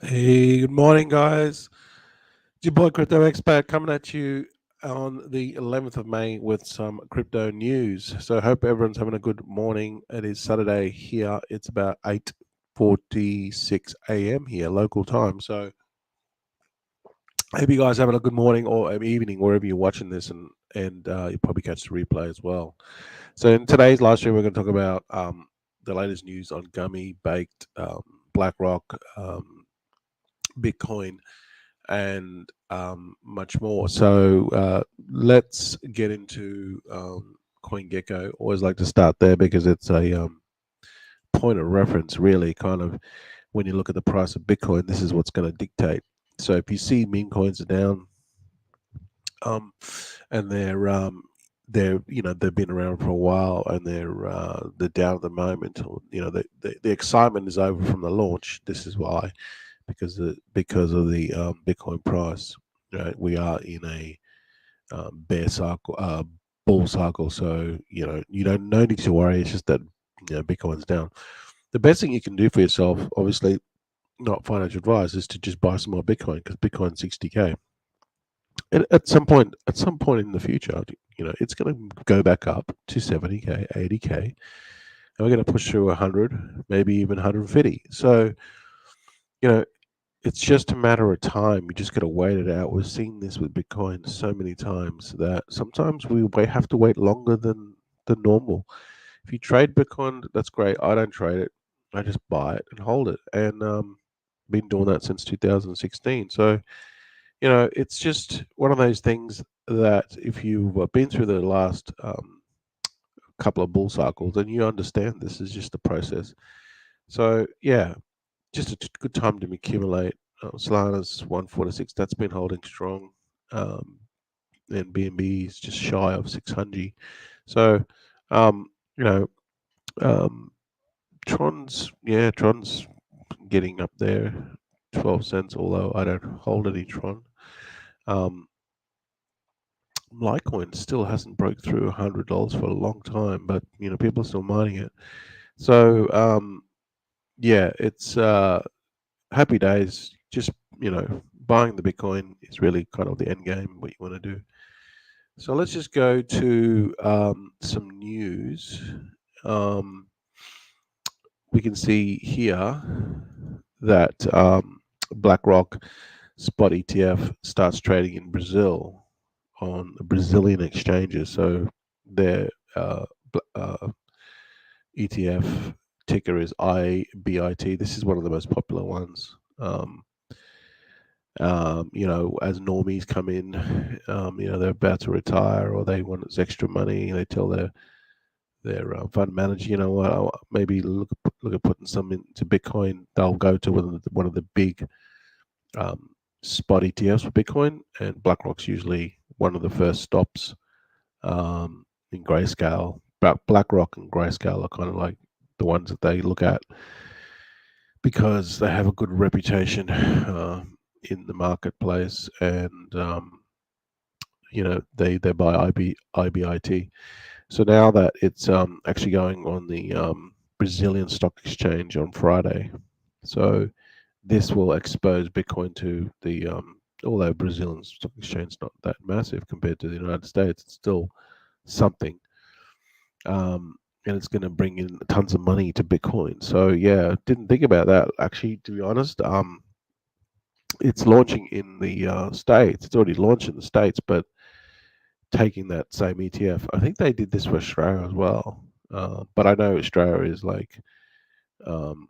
Hey, good morning, guys. It's your boy Crypto Expert coming at you on the 11th of May with some crypto news. So, I hope everyone's having a good morning. It is Saturday here. It's about 8:46 a.m. here, local time. So, I hope you guys having a good morning or evening wherever you're watching this, and you'll probably catch the replay as well. So, in today's live stream, we're going to talk about the latest news on Gummy, Baked, Blackrock, Bitcoin, and much more. So let's get into CoinGecko. Always like to start there because it's a point of reference, really, kind of when you look at the price of Bitcoin, this is what's going to dictate. So if you see meme coins are down, um, and they've been around for a while and they're down at the moment, or the excitement is over from the launch. This is why, because of the Bitcoin price. Right, we are in a bear cycle, bull cycle. So you don't no need to worry. It's just that Bitcoin's down. The best thing you can do for yourself, obviously, not financial advice, is to just buy some more Bitcoin because Bitcoin's 60K. And at some point in the future, it's going to go back up to 70K, 80K, and we're going to push through 100, maybe even 150. So you know it's just a matter of time. You just got to wait it out. We've seen this with Bitcoin so many times that sometimes have to wait longer than normal. If you trade Bitcoin, that's great. I don't trade it. I just buy it and hold it, and been doing that since 2016. So it's just one of those things that if you've been through the last couple of bull cycles, then you understand this is just the process. So yeah, just a good time to accumulate. Solana's 146, that's been holding strong. Um, and BNB is just shy of 600. So, um, you know, um, Tron's getting up there, 12 cents, although I don't hold any Tron. Um, Litecoin still hasn't broke through $100 for a long time, but, people are still mining it. So, yeah, it's happy days. Just buying the Bitcoin is really kind of the end game. What you want to do. So let's just go to some news. Um, we can see here that BlackRock spot ETF starts trading in Brazil on Brazilian exchanges. So their ETF ticker is IBIT. This is one of the most popular ones. As normies come in, they're about to retire or they want extra money. They tell their fund manager, you know what, maybe look at putting some into Bitcoin. They'll go to one of the big spot ETFs for Bitcoin, and BlackRock's usually one of the first stops in Grayscale. But BlackRock and Grayscale are kind of like the ones that they look at because they have a good reputation in the marketplace, and they buy IBIT. So now that it's actually going on the Brazilian stock exchange on Friday, so this will expose Bitcoin to the although Brazilian stock exchange is not that massive compared to the United States, it's still something. And it's going to bring in tons of money to Bitcoin. So yeah, didn't think about that actually. To be honest, it's launching in the states. It's already launched in the states, but taking that same ETF. I think they did this for Australia as well. But I know Australia is like, um,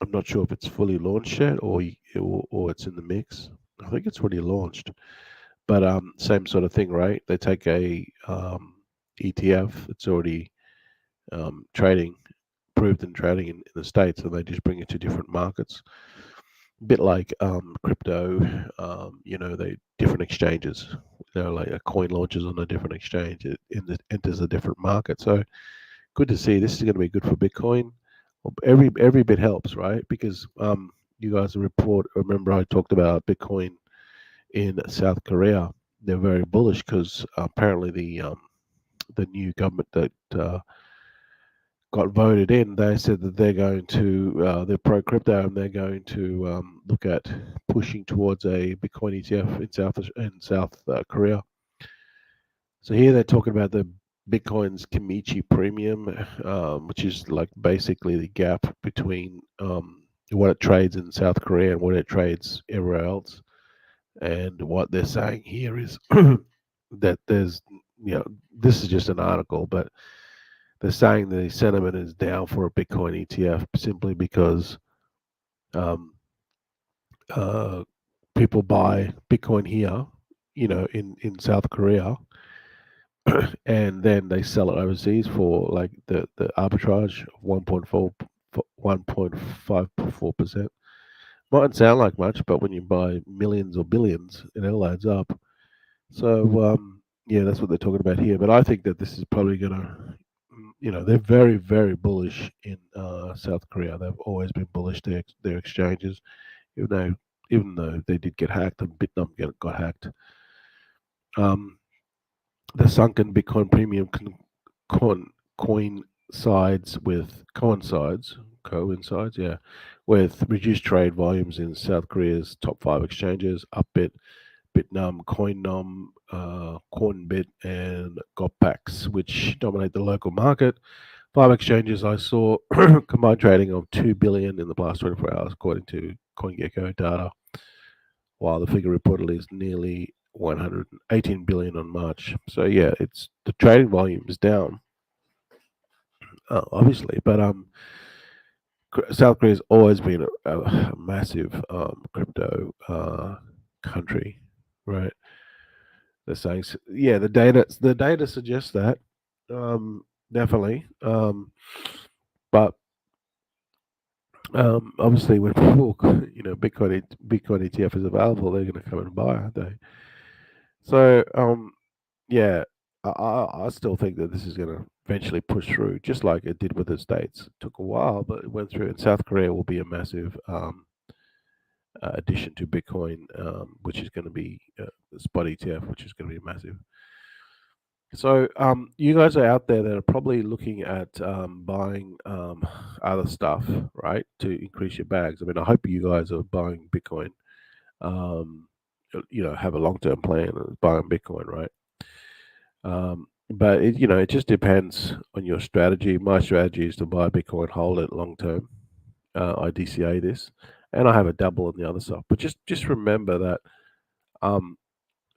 I'm not sure if it's fully launched yet or it's in the mix. I think it's already launched. But same sort of thing, right? They take a ETF that's already trading, proved in trading in the States, and they just bring it to different markets. A bit like crypto, they different exchanges. Like a coin launches on a different exchange, it enters a different market. So good to see. This is going to be good for Bitcoin. Well, every bit helps, right? Because you guys report. Remember, I talked about Bitcoin in South Korea. They're very bullish because apparently the new government that got voted in, they said that they're going to they're pro crypto and they're going to look at pushing towards a Bitcoin ETF in South Korea. So here they're talking about the Bitcoin's Kimichi premium, which is like basically the gap between what it trades in South Korea and what it trades everywhere else. And what they're saying here is that there's, this is just an article, but they're saying the sentiment is down for a Bitcoin ETF simply because um, uh, people buy Bitcoin here, in South Korea, and then they sell it overseas for like the arbitrage of 1.54%. Mightn't sound like much, but when you buy millions or billions, it all adds up. So yeah, that's what they're talking about here. But I think that this is probably going to, they're very, very bullish in South Korea. They've always been bullish their exchanges, even though they did get hacked and Bitnum got hacked. The sunken Bitcoin premium coincides, yeah, with reduced trade volumes in South Korea's top 5 exchanges: Upbit, Bitnum, CoinNom, Coinbit, and Gopax, which dominate the local market. 5 exchanges I saw combined trading of 2 billion in the past 24 hours, according to CoinGecko data, while the figure reportedly is nearly 118 billion on March. So yeah, it's the trading volume is down, obviously, but South Korea's always been a massive crypto country, right? They're saying, yeah, the data suggests that, definitely, but obviously when people, Bitcoin ETF is available, they're going to come and buy, aren't they? So yeah, I still think that this is going to eventually push through, just like it did with the States. It took a while, but it went through. And South Korea will be a massive addition to Bitcoin, which is going to be the spot ETF, which is going to be massive. So you guys are out there that are probably looking at buying other stuff, right, to increase your bags. I mean, I hope you guys are buying Bitcoin. Um, have a long-term plan of buying Bitcoin, right? But it just depends on your strategy. My strategy is to buy Bitcoin, hold it long term. I DCA this, and I have a double on the other side. But just remember that um,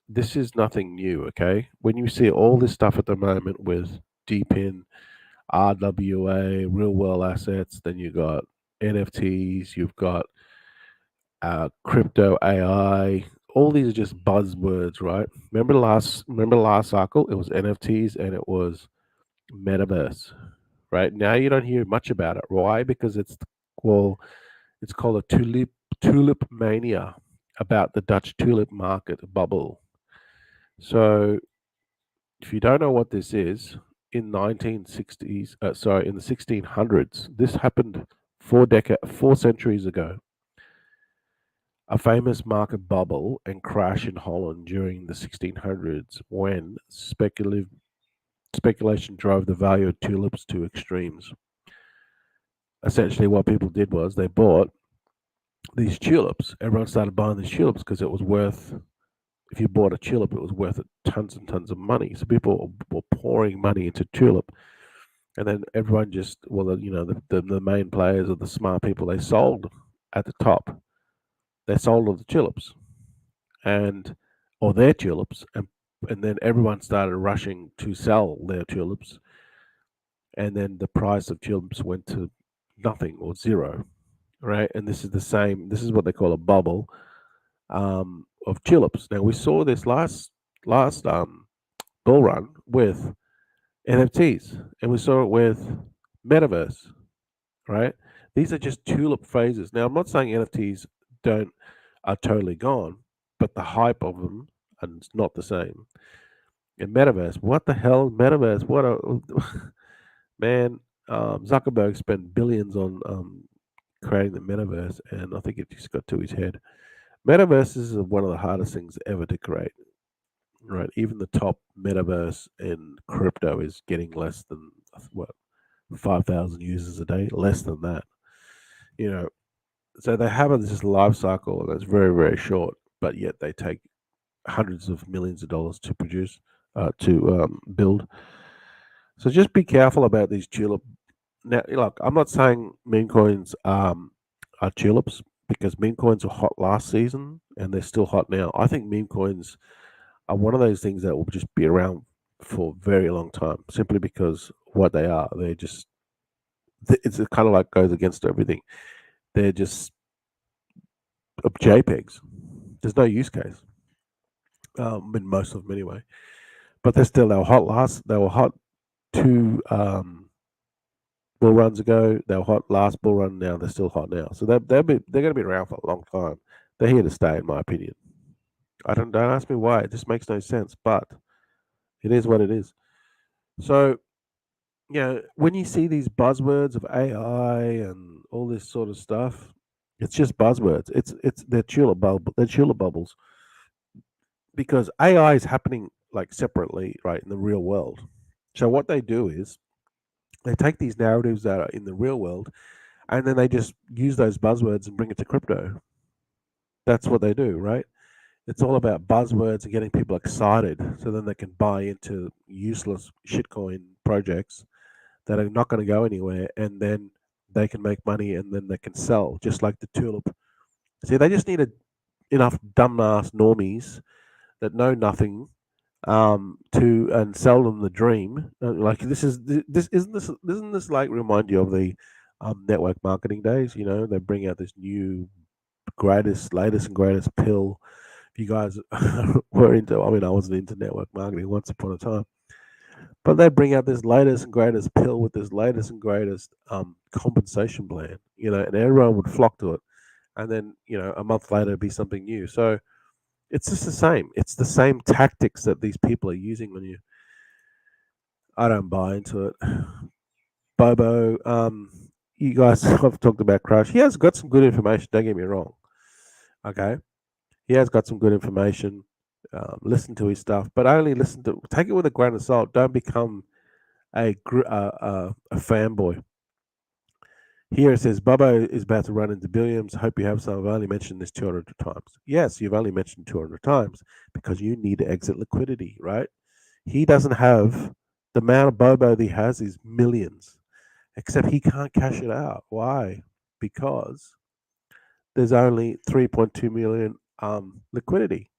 this is nothing new. Okay, when you see all this stuff at the moment with DeepIn, RWA, real world assets, then you got NFTs, you've got crypto AI. All these are just buzzwords, right? Remember the last cycle? It was NFTs and it was metaverse. Right now, you don't hear much about it. Why? Because well, it's called a tulip mania, about the Dutch tulip market bubble. So, if you don't know what this is, in 1960s, in the 1600s, this happened 4 centuries ago. A famous market bubble and crash in Holland during the 1600s, when speculation drove the value of tulips to extremes. Essentially, what people did was they bought these tulips. Everyone started buying these tulips because it was worth. If you bought a tulip, it was worth tons and tons of money. So people were pouring money into tulip, and then everyone just, well, the main players or the smart people, they sold at the top. They sold all the tulips, and or their tulips, and then everyone started rushing to sell their tulips, and then the price of tulips went to nothing or zero, right? And this is the same. This is what they call a bubble of tulips. Now we saw this last bull run with NFTs, and we saw it with metaverse, right? These are just tulip phases. Now I'm not saying NFTs don't are totally gone, but the hype of them is not the same. And metaverse, what the hell, metaverse? What a man! Zuckerberg spent billions on creating the metaverse, and I think it just got to his head. Metaverse is one of the hardest things ever to create, right? Even the top metaverse in crypto is getting less than what 5,000 users a day, less than that. You know, so they have this life cycle that's very, very short, but yet they take hundreds of millions of dollars to produce, to build. So just be careful about these tulip. Now, look, I'm not saying meme coins are tulips because meme coins were hot last season and they're still hot now. I think meme coins are one of those things that will just be around for a very long time, simply because what they are. They're just, it's kind of like goes against everything. They're just JPEGs. There's no use case in most of them anyway. But they were hot last. They were hot two bull runs ago. They were hot last bull run. Now they're still hot now. So they're going to be around for a long time. They're here to stay, in my opinion. Don't ask me why. It just makes no sense, but it is what it is. So when you see these buzzwords of AI and all this sort of stuff, it's just buzzwords. It's they're tulip bubbles, because AI is happening like separately, right, in the real world. So what they do is they take these narratives that are in the real world and then they just use those buzzwords and bring it to crypto. That's what they do, right? It's all about buzzwords and getting people excited so then they can buy into useless shitcoin projects that are not going to go anywhere, and then they can make money and then they can sell, just like the tulip. See, they just need enough dumbass normies that know nothing to and sell them the dream. Like isn't this like remind you of the network marketing days? They bring out this new latest and greatest pill. If you guys were into, I mean, I wasn't into network marketing once upon a time, but they bring out this latest and greatest pill with this latest and greatest compensation plan. And everyone would flock to it, and then a month later it'd be something new. So it's just the same. It's the same tactics that these people are using on you. I don't buy into it. Bobo, you guys have talked about Crush. He has got some good information. Don't get me wrong. Okay, he has got some good information. Listen to his stuff, but only take it with a grain of salt. Don't become a fanboy. Here it says Bobo is about to run into billions. Hope you have some. I've only mentioned this 200 times. Yes, you've only mentioned 200 times because you need to exit liquidity, right? He doesn't have the amount of Bobo that he has is millions, except he can't cash it out. Why? Because there's only 3.2 million liquidity.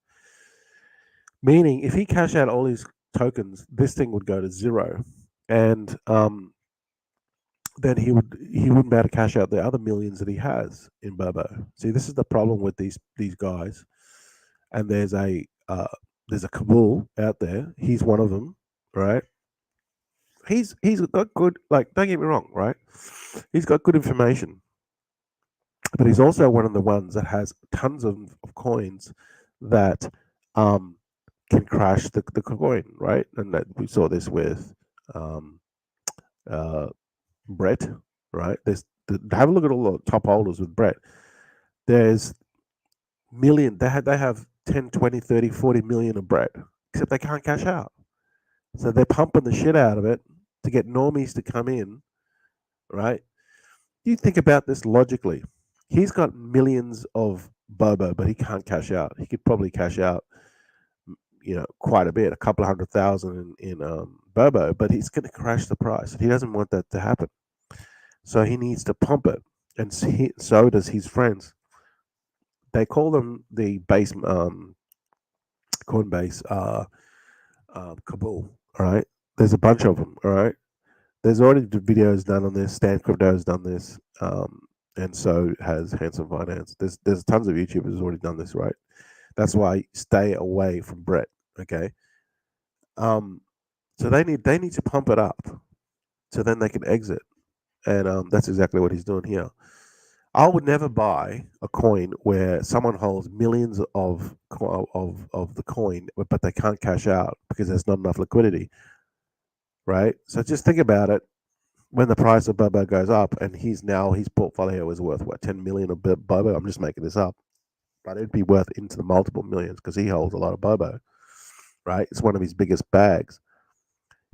Meaning, if he cash out all his tokens, this thing would go to zero, and then he wouldn't be able to cash out the other millions that he has in Bobo. See, this is the problem with these guys. And there's a Kabul out there. He's one of them, right? He's got good, like, don't get me wrong, right? He's got good information, but he's also one of the ones that has tons of coins that can crash the coin, right? And that we saw this with um, uh, Brett, right? Have a look at all the top holders with Brett. There's they have 10, 20, 30, 40 million of Brett, except they can't cash out. So they're pumping the shit out of it to get normies to come in, right? You think about this logically. He's got millions of Bobo, but he can't cash out. He could probably cash out, quite a bit, a couple of 100,000 in Bobo, but he's going to crash the price. And he doesn't want that to happen. So he needs to pump it. And so does his friends. They call them the base, Coinbase, Kabul. All right. There's a bunch of them. All right. There's already videos done on this. Stan Crypto has done this, and so has Handsome Finance. There's tons of YouTubers who's already done this, right? That's why stay away from Brett. Okay. So they need to pump it up, so then they can exit, and that's exactly what he's doing here. I would never buy a coin where someone holds millions of the coin, but they can't cash out because there's not enough liquidity, right? So just think about it. When the price of Bobo goes up, and his portfolio is worth what, 10 million of Bobo. I'm just making this up, but it'd be worth into the multiple millions because he holds a lot of Bobo, right? It's one of his biggest bags.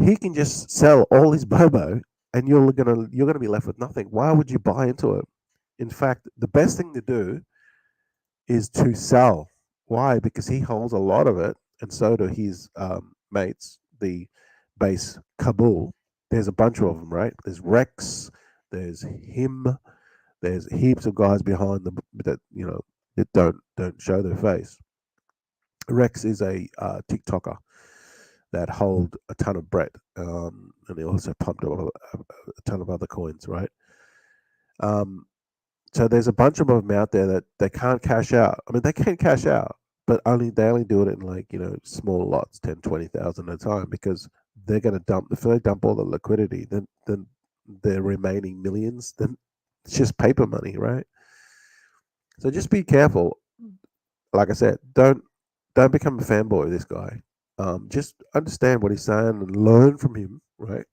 He can just sell all his Bobo and you're gonna be left with nothing. Why would you buy into it? In fact, the best thing to do is to sell. Why? Because he holds a lot of it, and so do his mates, the base Kabul. There's a bunch of them, right? There's Rex, there's him, there's heaps of guys behind them that that don't show their face. Rex is a TikToker that hold a ton of bread, and they also pumped up a ton of other coins, right? Um, so there's a bunch of them out there that they can't cash out. I mean, they can cash out, but they only do it in like small lots, 10, 20,000 at a time, because they're going to dump. If they dump all the liquidity, then their remaining millions, then it's just paper money, right? So just be careful. Like I said, don't become a fanboy of this guy. Just understand what he's saying and learn from him, right?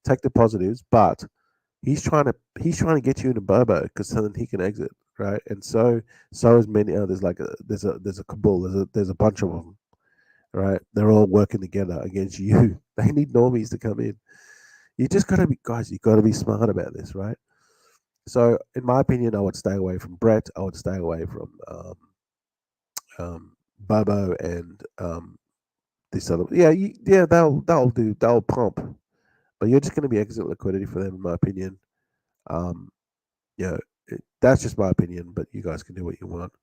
Take the positives, but he's trying to get you into Bobo because then he can exit, right? And so is many others. Like there's a cabal, there's a bunch of them, right? They're all working together against you. They need normies to come in. You just gotta be guys. You gotta be smart about this, right? So, in my opinion, I would stay away from Brett. I would stay away from Bobo and this other. Yeah, yeah, they'll pump, but you're just going to be exit liquidity for them, in my opinion. Um, yeah, that's just my opinion, but you guys can do what you want.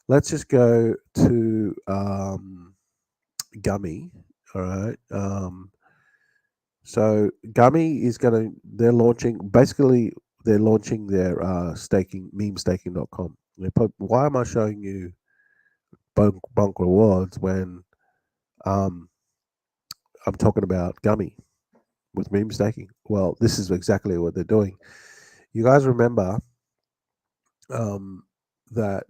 Let's just go to Gummy. All right. So Gummy is going to. They're launching. Basically, they're launching their staking memestaking.com. Why am I showing you bunk rewards when um, I'm talking about Gummy with meme staking? Well, this is exactly what they're doing. You guys remember um, that?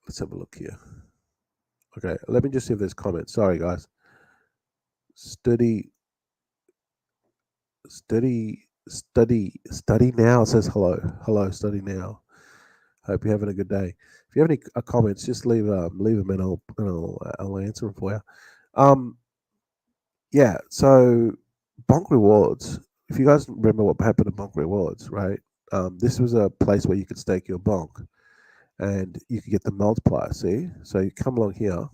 Let's have a look here. Okay, let me just see if there's comments. Sorry, guys. Study, study now says hello. Hello, study now. Hope you're having a good day. If you have any comments, just leave them and I'll answer them for you. Yeah. So Bonk Rewards. If you guys remember what happened to Bonk Rewards, right? This was a place where you could stake your bonk, and you could get the multiplier. See, so you come along here,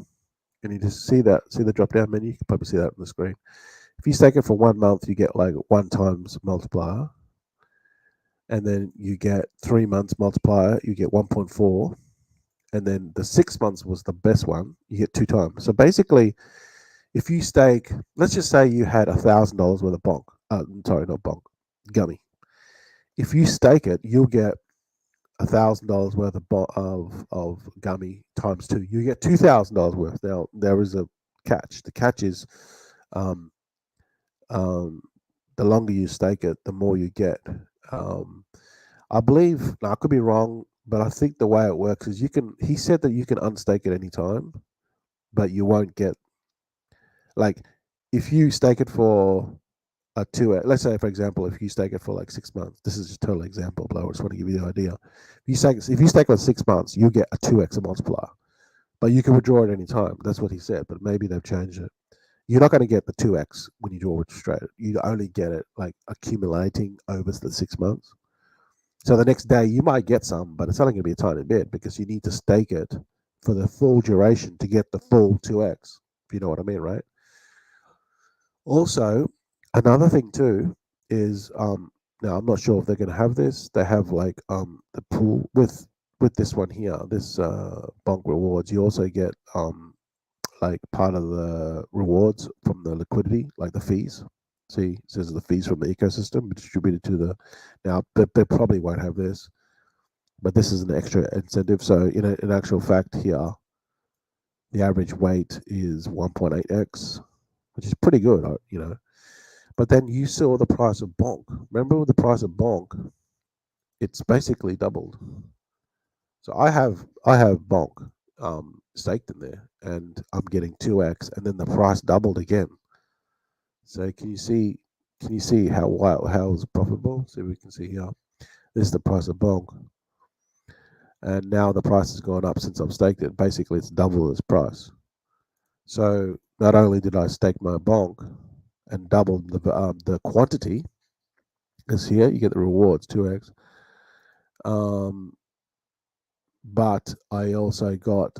and you just see the drop down menu. You can probably see that on the screen. If you stake it for 1 month, you get like 1 times multiplier, and then you get 3 months multiplier, you get 1.4, and then the 6 months was the best one. You get 2 times. So basically, if you stake, let's just say you had $1,000 worth of bonk. Sorry, not bonk, Gummy. If you stake it, you'll get $1,000 worth of Gummy times 2. You get $2,000 worth. Now there is a catch. The catch is, um, the longer you stake it, the more you get. I believe, now I could be wrong, but I think the way it works is he said that you can unstake it anytime, but you won't get, like, if you stake it for a 2, let's say, for example, if you stake it for like 6 months, this is just a total example, but I just want to give you the idea. If you stake it for 6 months, you get a 2x multiplier, but you can withdraw at any time. That's what he said, but maybe they've changed it. You're not going to get the 2x when you draw it straight. You only get it like accumulating over the 6 months. So the next day you might get some, but it's only going to be a tiny bit because you need to stake it for the full duration to get the full 2x, if you know what I mean, right? Also, another thing too is, now I'm not sure if they're going to have this. They have like the pool with this one here, this bonk rewards. You also get like part of the rewards from the liquidity, like the fees. See, it says the fees from the ecosystem distributed to the. Now, they probably won't have this, but this is an extra incentive. So, in actual fact, here, the average weight is 1.8x, which is pretty good, But then you saw the price of bonk. Remember with the price of bonk, it's basically doubled. So I have bonk staked in there, and I'm getting 2x, and then the price doubled again. So can you see how it's profitable? So we can see here. This is the price of bonk, and now the price has gone up since I've staked it. Basically, it's double its price. So not only did I stake my bonk and double the quantity, Because here you get the rewards 2x. Um, but I also got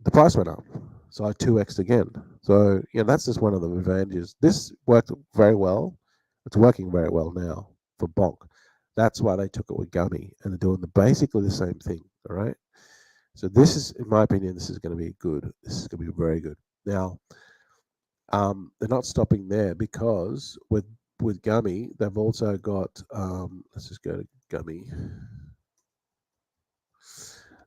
the price went up, so I 2x'd again. So yeah, that's just one of the advantages. This worked very well. It's working very well now for Bonk. That's why they took it with Gummy, and they're doing basically the same thing. All right. So this is, in my opinion, this is going to be good. This is going to be very good. Now, they're not stopping there because with Gummy, they've also got. Let's just go to Gummy.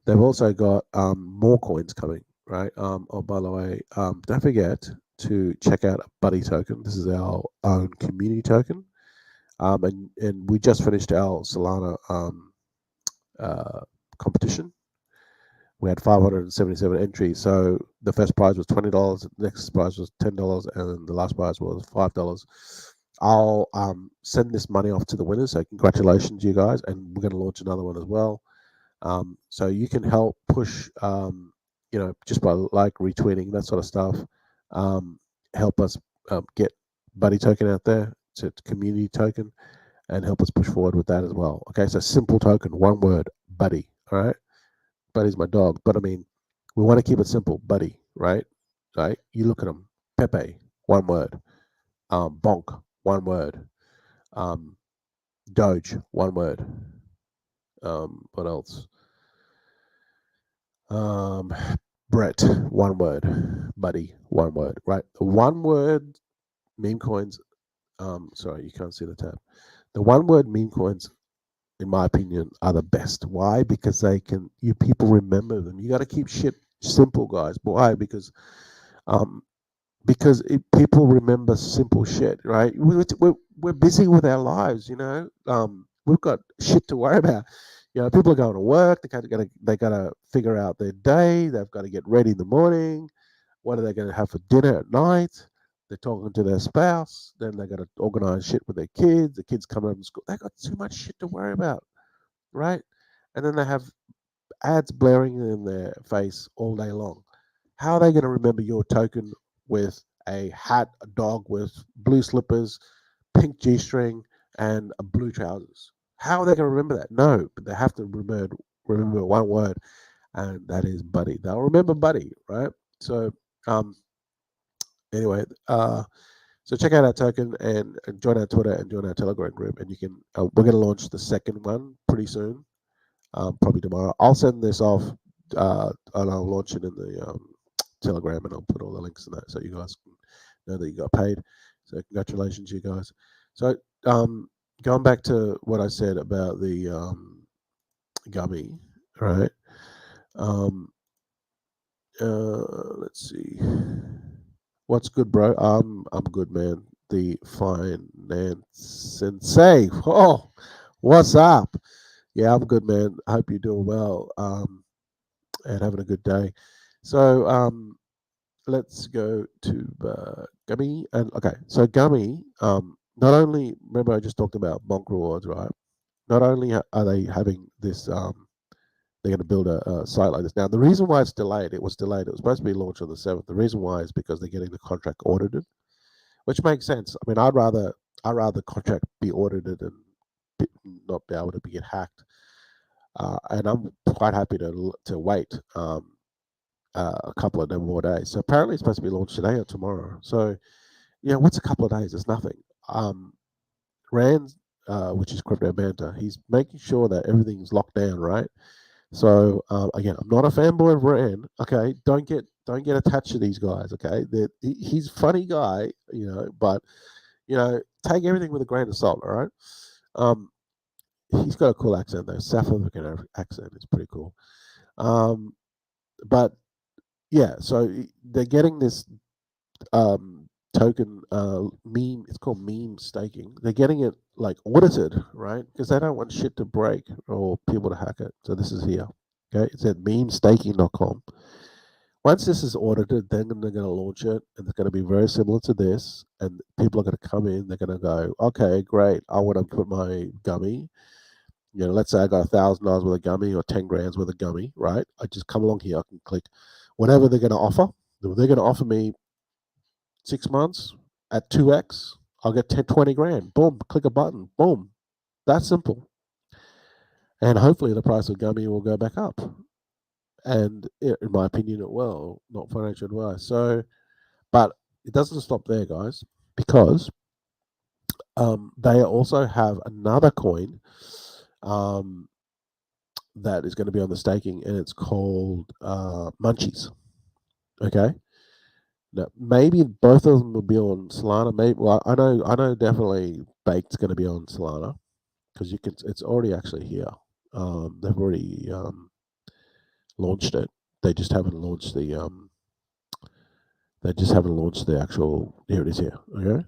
They've also got more coins coming, right? Oh, by the way, don't forget to check out Buddy Token. This is our own community token, and we just finished our Solana uh, competition. We had 577 entries. So the first prize was $20, the next prize was $10, and the last prize was $5. I'll send this money off to the winners. So congratulations, you guys, and we're going to launch another one as well. So you can help push, just by like retweeting that sort of stuff. Help us get Buddy Token out there. It's a community token, and help us push forward with that as well. Okay, so simple token, one word, Buddy. All right. Buddy's my dog, but I mean, we want to keep it simple, Buddy, right? Right? You look at them, Pepe, one word. Bonk, one word. Um, Doge, one word. What else? Um, Brett, one word. Buddy, one word. Right? The one word meme coins. Sorry, you can't see the tab. The one word meme coins, in my opinion, are the best. Why? Because you people remember them. You got to keep shit simple, guys. Why? Um, people remember simple shit, right? We're busy with our lives, we've got shit to worry about. People are going to work. They gotta figure out their day. They've got to get ready in the morning. What are they going to have for dinner at night? They're talking to their spouse. Then they got to organize shit with their kids. The kids come home from school. They got too much shit to worry about, right? And then they have ads blaring in their face all day long. How are they going to remember your token with a hat, a dog with blue slippers, pink G string, and a blue trousers? How are they going to remember that? No, but they have to remember one word, and that is Buddy. They'll remember Buddy, right? So, um, anyway, so check out our token and join our Twitter and join our Telegram group, and you can. We're going to launch the second one pretty soon, probably tomorrow. I'll send this off, and I'll launch it in the Telegram, and I'll put all the links in that so you guys can know that you got paid. So congratulations, you guys. So going back to what I said about the Gummy, right? Um, let's see. What's good, bro? I'm good, man. The finance sensei. Oh, what's up? Yeah, I'm good, man. I hope you're doing well. And having a good day. So let's go to Gummy. And okay, so Gummy, not only, remember I just talked about Monk Rewards, right? Not only are they having this, they're going to build a site like this. Now, the reason why it's delayed, it was delayed. It was supposed to be launched on the 7th. The reason why is because they're getting the contract audited, which makes sense. I mean, I'd rather contract be audited and not be able to be hacked. And I'm quite happy to wait. A couple of more days. So apparently it's supposed to be launched today or tomorrow. So, what's a couple of days? It's nothing. Rand, which is Crypto Manta, he's making sure that everything's locked down, right? So again, I'm not a fanboy of Rand. Okay, don't get attached to these guys. Okay, he's a funny guy, but take everything with a grain of salt. All right. Um, he's got a cool accent though. South African accent is pretty cool. But yeah, so they're getting this token meme. It's called meme staking. They're getting it like audited, right? Because they don't want shit to break or people to hack it. So this is here. Okay, it's at memestaking.com. Once this is audited, then they're going to launch it, and it's going to be very similar to this. And people are going to come in. They're going to go, okay, great. I want to put my Gummy. Let's say I got $1,000 worth of Gummy or 10 grand's worth of Gummy, right? I just come along here. I can click whatever they're going to offer. If they're going to offer me 6 months at 2x, I'll get 10, 20 grand. Boom, click a button. Boom. That simple. And hopefully the price of gummy will go back up. And in my opinion, it will, not financial advice. So, but it doesn't stop there, guys, because they also have another coin um, that is going to be on the staking, and it's called Munchies. Okay. Now, maybe both of them will be on Solana. Maybe, well, I know definitely Baked's going to be on Solana because you can. It's already actually here. They've already launched it. They just haven't launched the. They just haven't launched the actual. Here it is here. Okay.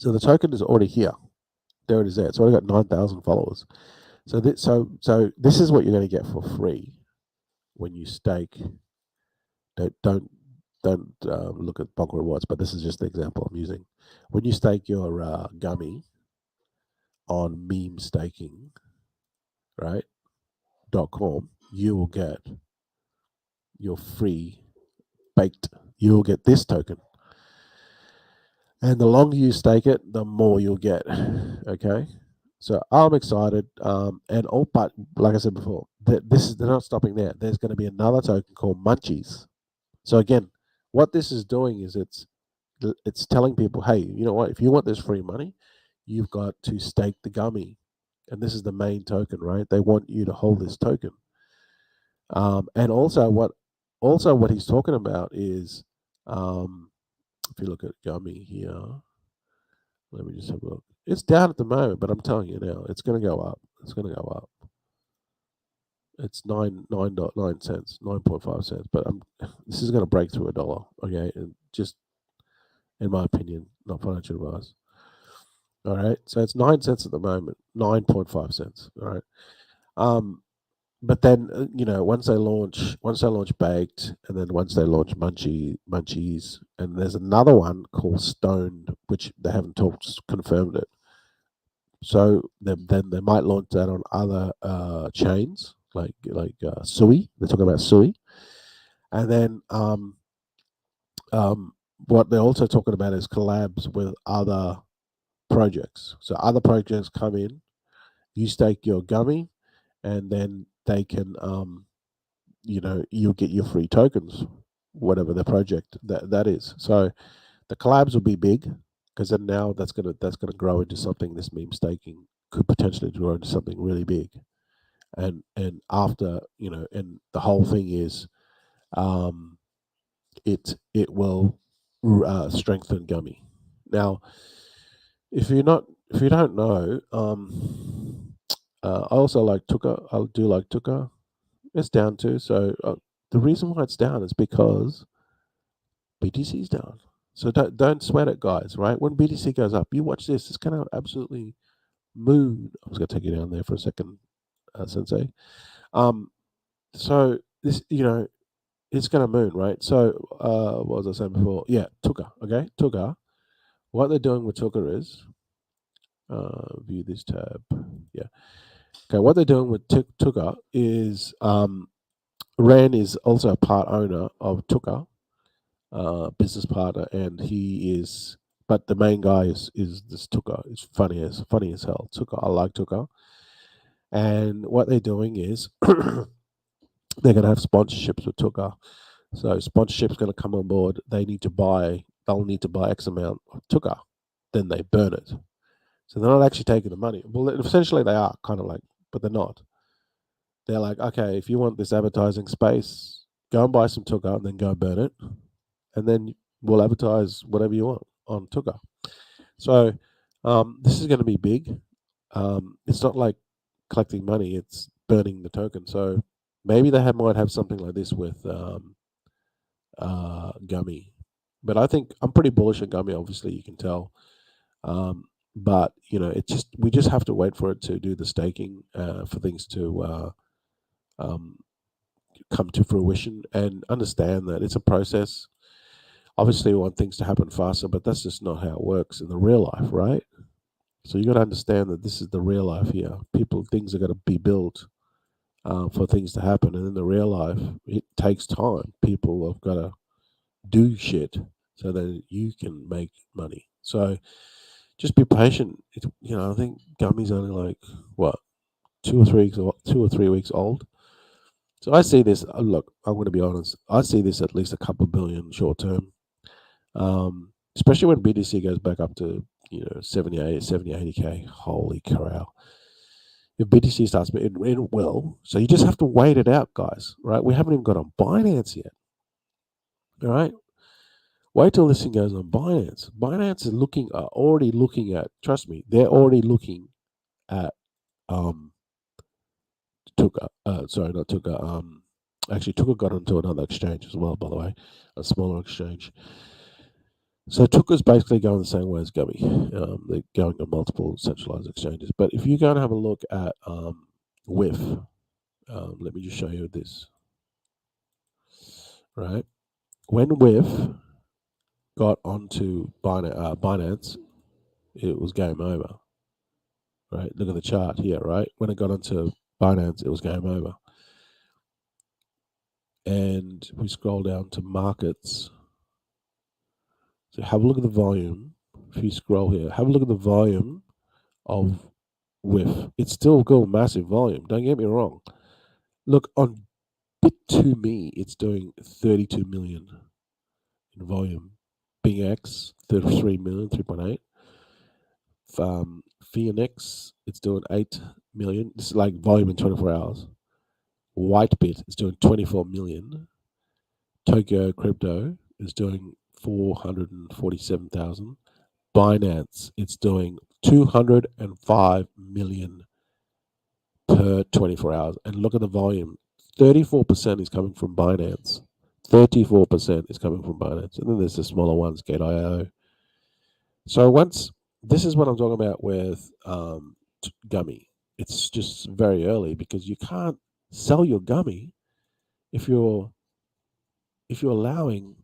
So the token is already here. There it is. There. It's already got 9,000 followers. So this is what you're going to get for free when you stake. Don't look at Bonk rewards, but this is just the example I'm using. When you stake your gummy on meme staking, right, .com, you will get your free baked. You will get this token, and the longer you stake it, the more you'll get. Okay, so I'm excited, and all. But like I said before, they're not stopping there. There's going to be another token called Munchies. So again, what this is doing is it's telling people, hey, you know what? If you want this free money, you've got to stake the gummy, and this is the main token, right? They want you to hold this token. And also what he's talking about is, if you look at gummy here, let me just have a look. It's down at the moment, but I'm telling you now, it's going to go up. It's going to go up. It's 9.9 cents, 9.5 cents. But this is going to break through $1. Okay, and just in my opinion, not financial advice. All right, so it's 9 cents at the moment, 9.5 cents. All right, but then once they launch baked, and then once they launch munchies, and there's another one called stoned, which they haven't confirmed it. So then they might launch that on other chains like Sui. They're talking about Sui, and then what they're also talking about is collabs with other projects. So other projects come in, you stake your gummy, and then they can, you'll get your free tokens, whatever the project that is. So the collabs will be big because then now that's gonna grow into something. This meme staking could potentially grow into something really big, and after and the whole thing is, it will strengthen gummy. Now, if you don't know, I also like Tuka. I do like Tuka. It's down too. So the reason why it's down is because BTC is down. So don't sweat it, guys. Right? When BTC goes up, you watch this. It's gonna absolutely moon. I was gonna take you down there for a second, Sensei. So this, it's gonna moon, right? So what was I saying before? Yeah, Tuka. Okay, Tuka. What they're doing with Tuka is view this tab. Yeah. Okay, what they're doing with Tuka is Ran is also a part owner of Tuka, business partner, and he is. But the main guy is this Tuka. It's funny as hell. Tuka, I like Tuka, and what they're doing is they're going to have sponsorships with Tuka. So sponsorship's going to come on board. They'll need to buy X amount of Tuka, then they burn it. So they're not actually taking the money. Well, essentially they are kind of like, but they're not. They're like, okay, if you want this advertising space, go and buy some Tuka and then go burn it, and then we'll advertise whatever you want on Tuka. So this is going to be big. It's not like collecting money; it's burning the token. So maybe they might have something like this with Gummy. But I think I'm pretty bullish on Gummy. Obviously, you can tell. But we just have to wait for it to do the staking, for things to come to fruition, and understand that it's a process. Obviously, we want things to happen faster, but that's just not how it works in the real life, right? So you got to understand that this is the real life here. Things are going to be built for things to happen, and in the real life, it takes time. People have got to do shit so that you can make money. So Just be patient. I think Gummy's only like what 2 or 3 weeks old. So I see this. Look, I'm going to be honest. I see this at least a couple billion short term, especially when BTC goes back up to 70, 80K. Holy cow! If BTC starts, it will. So you just have to wait it out, guys. Right? We haven't even got on Binance yet. All right. Wait till this thing goes on Binance. Binance is already looking at. Trust me, they're already looking at um Tuka. Sorry, not Tuka. Actually, Tuka got onto another exchange as well. By the way, a smaller exchange. So Tuka's basically going the same way as Gummy. They're going on multiple centralized exchanges. But if you go and have a look at WIF, let me just show you this. Right, when WIF got onto Binance, it was game over. Right, look at the chart here. Right, when it got onto Binance, it was game over. And we scroll down to markets. So have a look at the volume. If you scroll here, have a look at the volume of WIF. It's still got massive volume. Don't get me wrong. Look, on Bit2Me, it's doing 32 million in volume. BingX, 33 million, 3.8. Phoenix, it's doing 8 million. This is like volume in 24 hours. Whitebit is doing 24 million. Tokyo Crypto is doing 447,000. Binance, it's doing 205 million per 24 hours. And look at the volume. 34% is coming from Binance. 34% is coming from Binance. And then there's the smaller ones, Gate.io. So this is what I'm talking about with Gummy. It's just very early because you can't sell your Gummy if you're allowing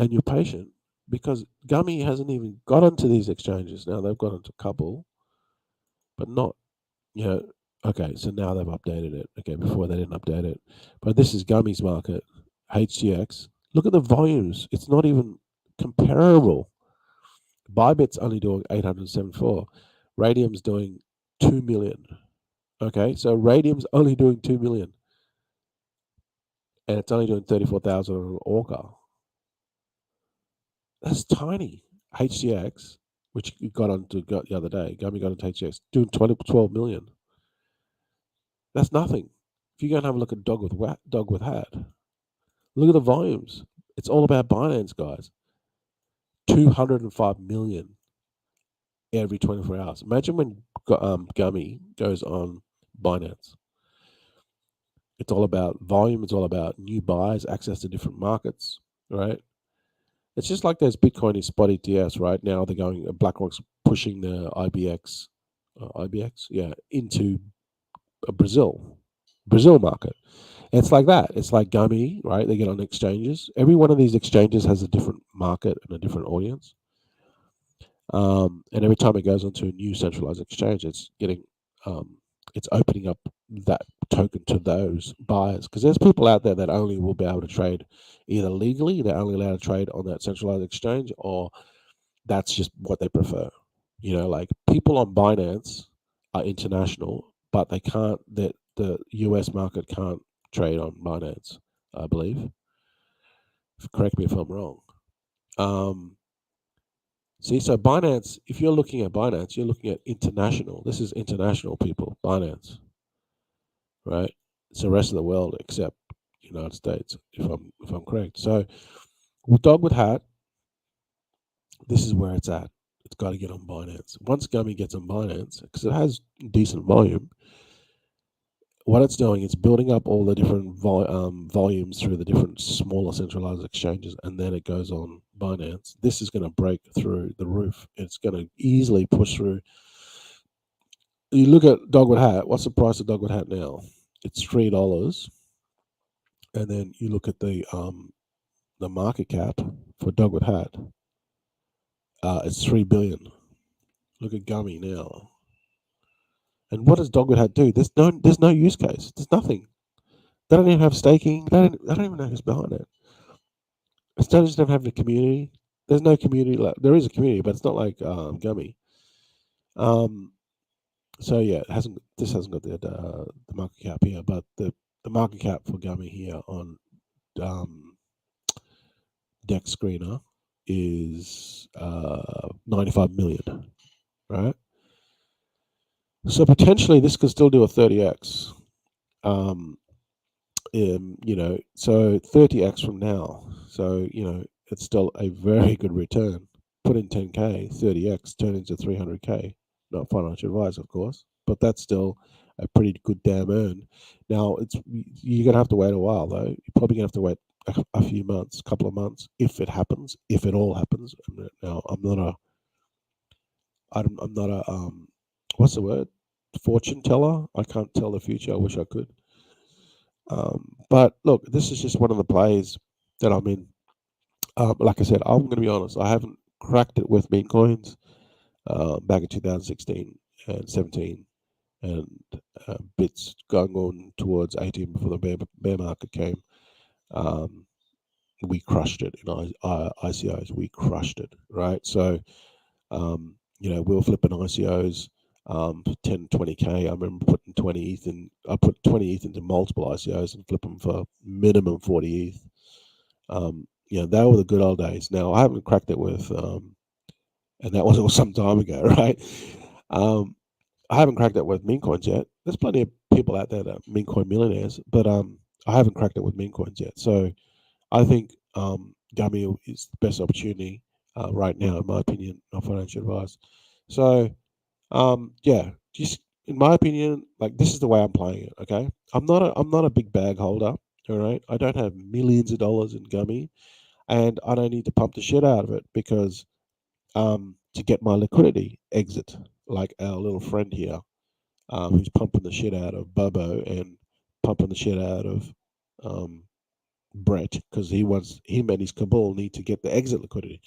and you're patient, because Gummy hasn't even got onto these exchanges. Now they've got onto a couple, but not, okay, so now they've updated it. Okay, before they didn't update it. But this is Gummy's market, HTX. Look at the volumes. It's not even comparable. Bybit's only doing 874. Radium's doing 2 million. Okay, so Radium's only doing 2 million. And it's only doing 34,000 on Orca. That's tiny. HTX, which you got the other day, Gummy got onto HTX, doing 12 million. That's nothing. If you go and have a look at Dog with Hat, look at the volumes. It's all about Binance, guys. 205 million every 24 hours. Imagine when Gummy goes on Binance. It's all about volume. It's all about new buys, access to different markets, right? It's just like those Bitcoin is spot ETFs, right? Now they're going, BlackRock's pushing the IBX, into a Brazil market. It's like that. It's like Gummy, right? They get on exchanges. Every one of these exchanges has a different market and a different audience. And every time it goes onto a new centralized exchange, it's opening up that token to those buyers, because there's people out there that only will be able to trade either legally, they're only allowed to trade on that centralized exchange, or that's just what they prefer. Like people on Binance are international, but they can't. The US market can't trade on Binance, I believe. Correct me if I'm wrong. See, so Binance, if you're looking at Binance, you're looking at international. This is international people, Binance, right? It's the rest of the world except United States, if I'm correct. So with Dog with Hat, this is where it's at. It's got to get on Binance. Once Gummy gets on Binance, because it has decent volume, what it's doing is building up all the different volumes through the different smaller centralized exchanges, and then it goes on Binance. This is going to break through the roof. It's going to easily push through. You look at Dogwood Hat. What's the price of Dogwood Hat now? It's $3. And then you look at the market cap for Dogwood Hat. It's 3 billion. Look at Gummy now. And what does Dogwood Hat do? There's no use case. There's nothing. They don't even have staking. They don't even know who's behind it. It's just don't have the community. There's no community. There is a community, but it's not like Gummy. Um, so yeah, this hasn't got the market cap here, but the market cap for Gummy here on um, Deck Screener is 95 million, right? So potentially this could still do a 30x. Um, so 30x from now. So it's still a very good return. Put in 10k, 30x turn into 300k. Not financial advice, of course, but that's still a pretty good damn earn. Now you're gonna have to wait a while though. You're probably gonna have to wait a few months, couple of months, if it happens, if it all happens. Now I'm not a what's the word? Fortune teller. I can't tell the future. I wish I could. But look, this is just one of the plays that I'm in. Like I said, I'm going to be honest. I haven't cracked it with meme coins back in 2016 and 17, and bits going on towards 18 before the bear market came. Um, we crushed it in ICOs. We crushed it, right? So, we were flipping ICOs 10, 20K. I remember putting 20 ETH in. I put 20 ETH into multiple ICOs and flip them for minimum 40 ETH. They were the good old days. Now I haven't cracked it with, and that was all some time ago, right? Um, I haven't cracked it with meme coins yet. There's plenty of people out there that are meme coin millionaires, but I haven't cracked it with meme coins yet. So I think Gummy is the best opportunity right now, in my opinion, not financial advice. So yeah, just in my opinion, like this is the way I'm playing it. Okay, I'm not a big bag holder. All right, I don't have millions of dollars in Gummy, and I don't need to pump the shit out of it because to get my liquidity exit, like our little friend here, who's pumping the shit out of Bobo and pumping the shit out of um, Brett because him and his cabal need to get the exit liquidity.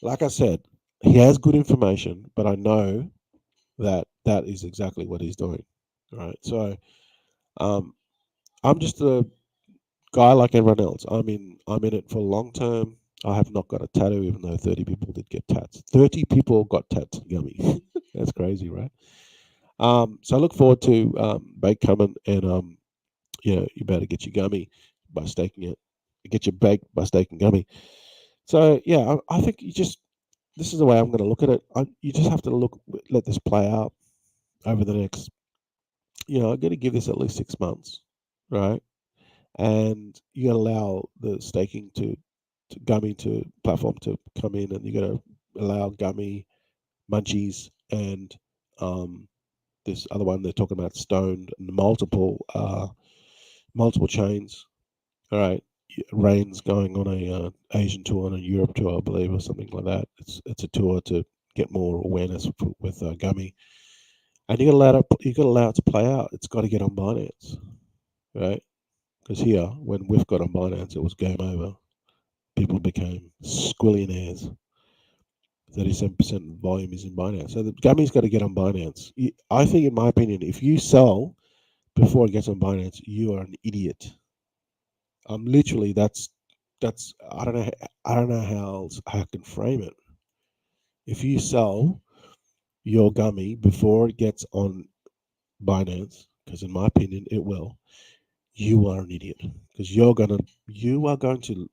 Like I said, he has good information, but I know that that is exactly what he's doing. Right. So um, I'm just a guy like everyone else. I'm in it for long term. I have not got a tattoo, even though 30 people did get tats. 30 people got tats in Gummy. That's crazy, right? So I look forward to bake coming, and you better get your Gummy by staking it. Get your bake by staking Gummy. So yeah, I think this is the way I'm going to look at it. You just have to let this play out over the next. I'm going to give this at least 6 months, right? And you got to allow the staking to Gummy to platform to come in, and you got to allow Gummy, Munchies, and um, this other one they're talking about, Stoned, and multiple chains. All right, Rain's going on a Asian tour and a Europe tour, I believe, or something like that. It's a tour to get more awareness with Gummy, and you got to allow it to play out. It's got to get on Binance, right? Because here, when WIF got on Binance, it was game over. People became squillionaires. 37% volume is in Binance. So the Gummy's got to get on Binance. I think, in my opinion, if you sell before it gets on Binance, you are an idiot. Literally, that's I don't know how else I can frame it. If you sell your Gummy before it gets on Binance, because in my opinion it will, you are an idiot because you are going to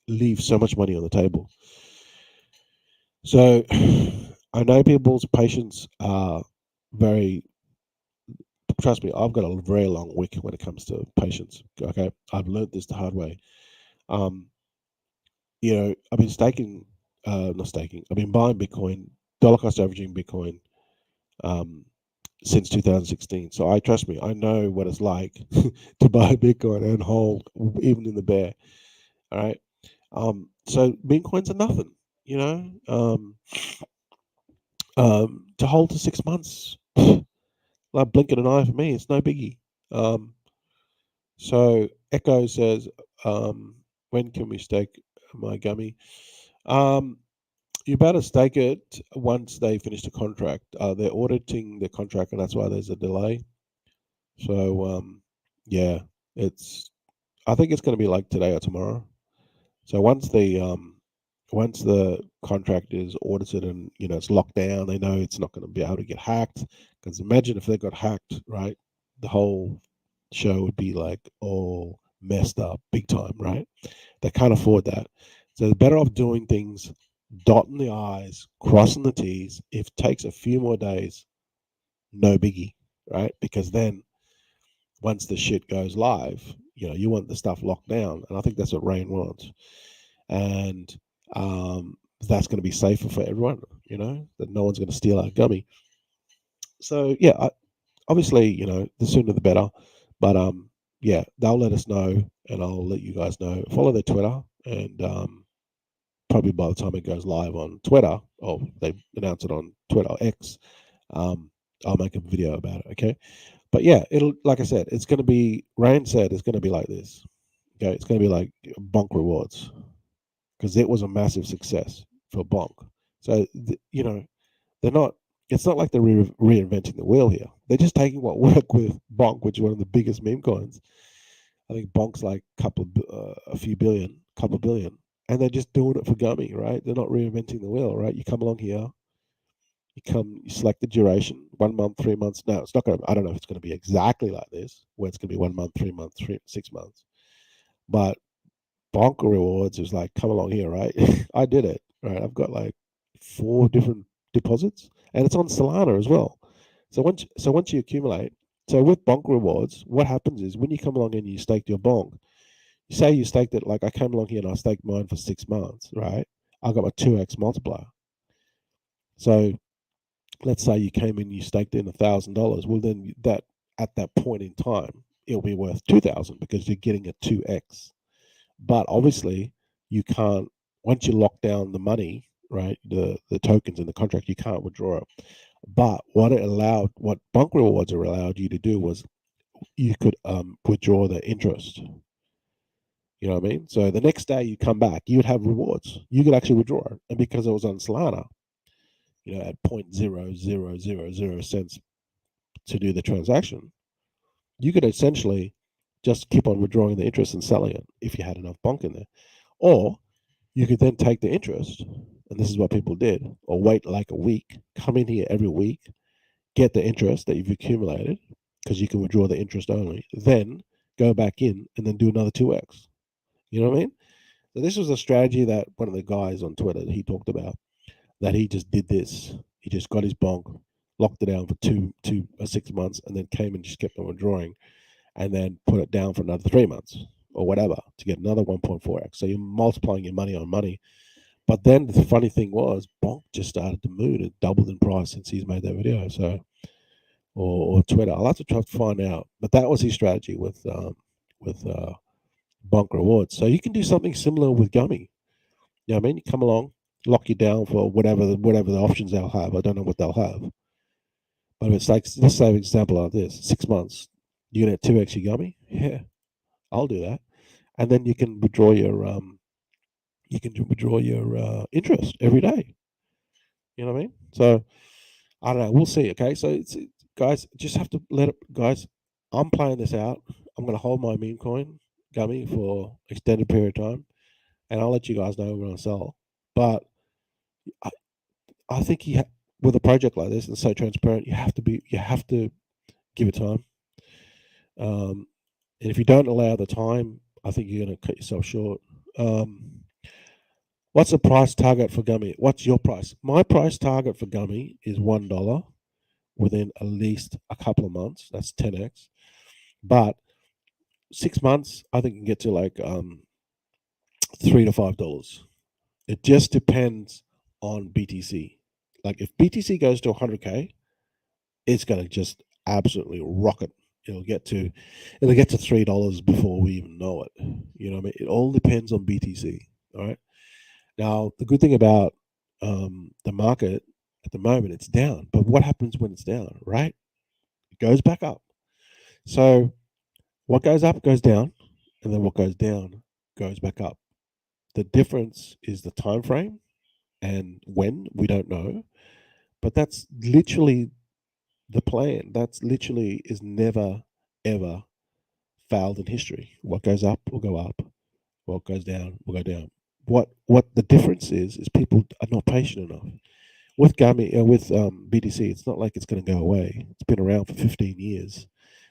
leave so much money on the table. So I know people's patience are very. Trust me, I've got a very long wick when it comes to patience. Okay, I've learned this the hard way. Um, I've been not staking. I've been buying Bitcoin, dollar cost averaging Bitcoin, um, since 2016. So trust me, I know what it's like to buy Bitcoin and hold, even in the bear. All right. So Bitcoins are nothing. You know, to hold to 6 months, like blinking an eye for me, it's no biggie. Um, so Echo says, when can we stake my Gummy? Um, you better stake it once they finish the contract. They're auditing the contract, and that's why there's a delay. So yeah, it's. I think it's going to be like today or tomorrow. So once once the contract is audited and it's locked down, they know it's not going to be able to get hacked. Because imagine if they got hacked, right? The whole show would be like all messed up big time, right? They can't afford that. So they're better off doing things, dotting the I's, crossing the T's. If it takes a few more days, no biggie, right? Because then once the shit goes live, you want the stuff locked down. And I think that's what Rain wants. And that's going to be safer for everyone, that no one's going to steal our gummy. So, yeah, obviously, the sooner the better. But yeah, they'll let us know and I'll let you guys know. Follow their Twitter and probably by the time it goes live on Twitter, or they announce it on Twitter X, I'll make a video about it. Okay. But yeah, it'll, like I said, it's going to be, Rain said it's going to be like this. Okay. It's going to be like bonk rewards because it was a massive success for bonk. So, they're not, it's not like they're reinventing the wheel here. They're just taking what worked with bonk, which is one of the biggest meme coins. I think bonk's like a few billion, couple billion, and they're just doing it for gummy, right? They're not reinventing the wheel, right? You come along here, you select the duration, 1 month, 3 months. No, it's not going to, I don't know if it's going to be exactly like this, where it's going to be 1 month, 3 months, 6 months. But bonk rewards is like, come along here, right? I did it, right? I've got like 4 different deposits, and it's on Solana as well. So once you accumulate, so with bonk rewards, what happens is when you come along and you stake your bonk, you say you staked it, like I came along here and I staked mine for 6 months, right? I got my 2x multiplier. So let's say you came in, you staked in $1,000. Well, then that at that point in time, it'll be worth 2,000 because you're getting a 2x. But obviously, you can't, once you lock down the money, right, the tokens in the contract, you can't withdraw it. But what bonk rewards allowed you to do was you could withdraw the interest. You know what I mean? So the next day you come back, you would have rewards. You could actually withdraw it. And because it was on Solana, at 0.0000 cents to do the transaction, you could essentially just keep on withdrawing the interest and selling it if you had enough bonk in there. Or you could then take the interest, and this is what people did, or wait like a week, come in here every week, get the interest that you've accumulated, because you can withdraw the interest only, then go back in and then do another 2x. You know what I mean? So this was a strategy that one of the guys on Twitter, he talked about, that he just did this. He just got his bonk, locked it down for 6 months, and then came and just kept on withdrawing, and then put it down for another 3 months or whatever to get another 1.4x. So you're multiplying your money on money. But then the funny thing was, bonk just started to move. It doubled in price since he's made that video. So, or Twitter. I'll have to try to find out. But that was his strategy with bonk rewards. So you can do something similar with Gummy. You know what I mean? You come along, lock you down for whatever the options they'll have. I don't know what they'll have. But if it's like, let's say an example like this, 6 months, you get 2x your Gummy? Yeah, I'll do that. And then you can withdraw your interest every day. You know what I mean? So I don't know. We'll see. Okay, so guys, just have to let it. Guys, I'm playing this out. I'm going to hold my meme coin Gummy for extended period of time, and I'll let you guys know when I sell. But I, I think with a project like this and so transparent, you have to give it time. And if you don't allow the time, I think you're going to cut yourself short. What's the price target for Gummy? What's your price? My price target for Gummy is $1 within at least a couple of months. That's 10x. But 6 months, I think you can get to like $3 to $5. It just depends on BTC. Like if BTC goes to 100K, it's gonna just absolutely rocket. It'll get to $3 before we even know it. You know what I mean? It all depends on BTC. All right. Now the good thing about the market at the moment, it's down. But what happens when it's down? Right? It goes back up. So what goes up goes down, and then what goes down goes back up. The difference is the time frame, and when we don't know. But that's literally the plan. That's literally is never ever failed in history. What goes up will go up. What goes down will go down. what the difference is people are not patient enough. With Gummy, with BTC, it's not like it's going to go away. It's been around for 15 years.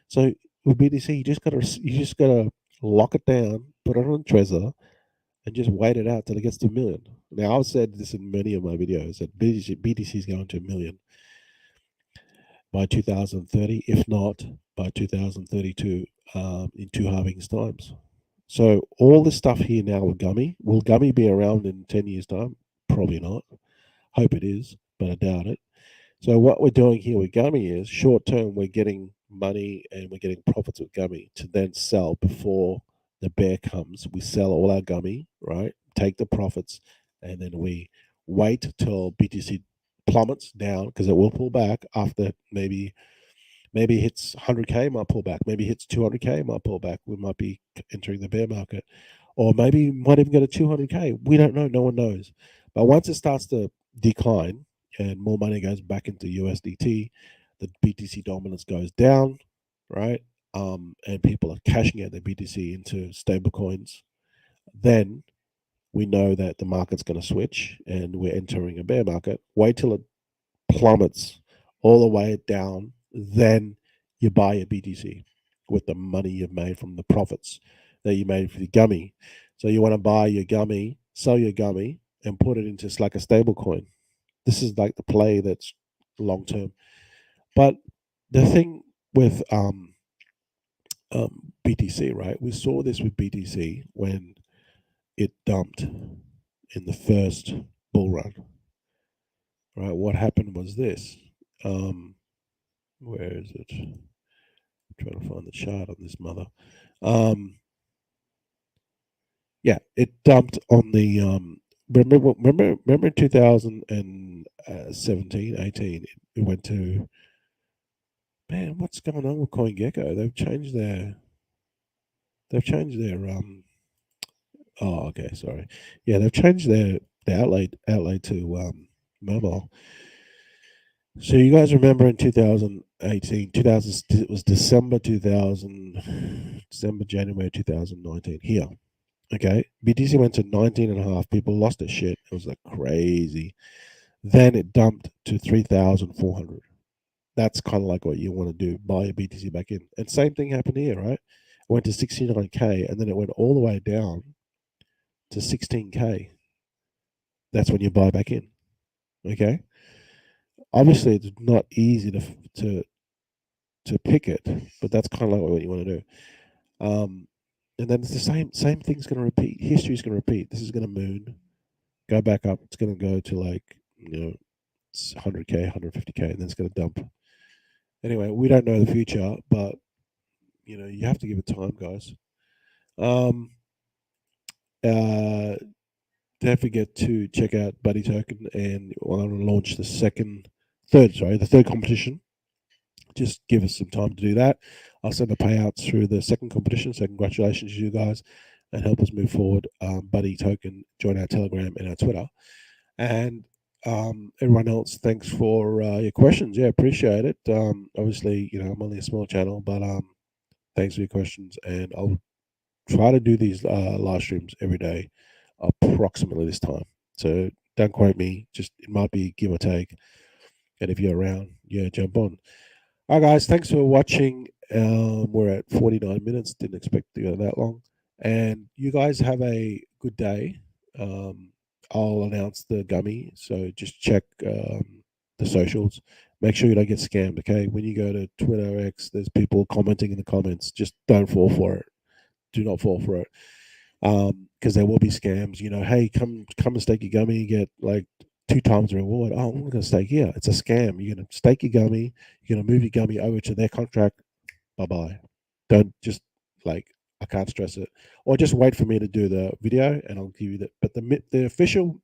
So with BTC, you just gotta lock it down, put it on Trezor, and just wait it out till it gets to a million. Now, I've said this in many of my videos that BTC is going to a million by 2030, if not by 2032, in two halvings times. So all this stuff here now with Gummy, will Gummy be around in 10 years' time? Probably not. Hope it is, but I doubt it. So what we're doing here with Gummy is short term, we're getting money and we're getting profits with Gummy to then sell before the bear comes. We sell all our Gummy, right? Take the profits, and then we wait till BTC plummets down because it will pull back after maybe hits 100K, might pull back. Maybe hits 200K, might pull back. We might be entering the bear market, or maybe might even go to 200K. We don't know. No one knows. But once it starts to decline and more money goes back into USDT, the BTC dominance goes down, right? And people are cashing out their BTC into stable coins. Then we know that the market's going to switch and we're entering a bear market. Wait till it plummets all the way down, then you buy a BTC with the money you've made from the profits that you made for the Gummy. So you want to buy your Gummy, sell your Gummy, and put it into like a stable coin. This is like the play that's long term. But the thing with BTC, right? We saw this with BTC when it dumped in the first bull run. Right? What happened was this. Where is it? I'm trying to find the chart on this mother. Yeah, it dumped on the remember in 2017, 18, it went to, man, what's going on with CoinGecko? They've changed their oh, okay, sorry. Yeah, they've changed their outlay to mobile. So you guys remember in 2018, it was December 2000, December, January 2019 here. Okay, BTC went to 19 and a half. People lost their shit. It was like crazy. Then it dumped to 3,400. That's kind of like what you want to do, buy a BTC back in. And same thing happened here, right? It went to 69K and then it went all the way down to 16K. That's when you buy back in. Okay. Obviously, it's not easy to pick it, but that's kind of like what you want to do. And then it's the same thing's going to repeat. History's going to repeat. This is going to moon, go back up. It's going to go to like, 100K, 150K, and then it's going to dump. Anyway, we don't know the future, but you have to give it time, guys. Don't forget to check out Buddy Token, and I'm going to launch the third competition. Just give us some time to do that. I'll send the payouts through the second competition. So congratulations to you guys, and help us move forward. Buddy Token, join our Telegram and our Twitter, and everyone else. Thanks for your questions. Yeah, appreciate it. Obviously, I'm only a small channel, but thanks for your questions, and I'll try to do these live streams every day, approximately this time. So don't quote me. Just it might be give or take. And if you're around, yeah, jump on. All right, guys, thanks for watching. We're at 49 minutes. Didn't expect to go that long. And you guys have a good day. I'll announce the Gummy, so just check the socials. Make sure you don't get scammed, okay? When you go to Twitter X, there's people commenting in the comments. Just don't fall for it. Do not fall for it. Because there will be scams. Hey, come and stake your Gummy, get like 2 times the reward. Oh, I'm going to stake here. It's a scam. You're going to stake your Gummy. You're going to move your Gummy over to their contract. Bye-bye. Don't just I can't stress it. Or just wait for me to do the video and I'll give you that. But the official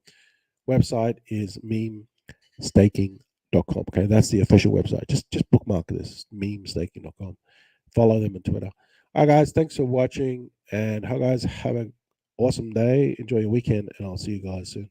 website is memestaking.com. Okay, that's the official website. Just bookmark this, memestaking.com. Follow them on Twitter. All right, guys, thanks for watching. And guys, have an awesome day. Enjoy your weekend, and I'll see you guys soon.